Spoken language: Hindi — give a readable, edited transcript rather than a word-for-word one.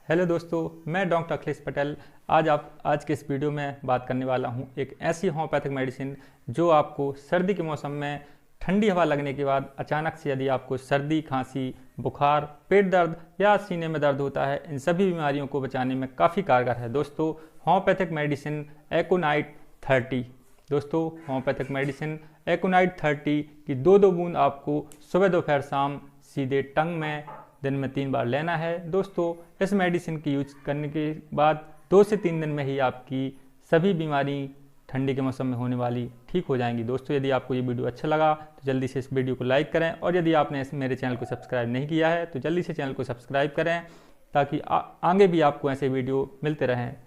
हेलो दोस्तों, मैं डॉक्टर अखिलेश पटेल। आज के इस वीडियो में बात करने वाला हूं एक ऐसी होम्योपैथिक मेडिसिन जो आपको सर्दी के मौसम में ठंडी हवा लगने के बाद अचानक से यदि आपको सर्दी, खांसी, बुखार, पेट दर्द या सीने में दर्द होता है, इन सभी बीमारियों को बचाने में काफ़ी कारगर है। दोस्तों, होम्योपैथिक मेडिसिन एकोनाइट 30। दोस्तों, होम्योपैथिक मेडिसिन एकोनाइट 30 की दो बूंद आपको सुबह, दोपहर, शाम सीधे टंग में दिन में 3 बार लेना है। दोस्तों, इस मेडिसिन की यूज करने के बाद 2 से 3 दिन में ही आपकी सभी बीमारी ठंडी के मौसम में होने वाली ठीक हो जाएंगी। दोस्तों, यदि आपको ये वीडियो अच्छा लगा तो जल्दी से इस वीडियो को लाइक करें, और यदि आपने मेरे चैनल को सब्सक्राइब नहीं किया है तो जल्दी से चैनल को सब्सक्राइब करें ताकि आगे भी आपको ऐसे वीडियो मिलते रहें।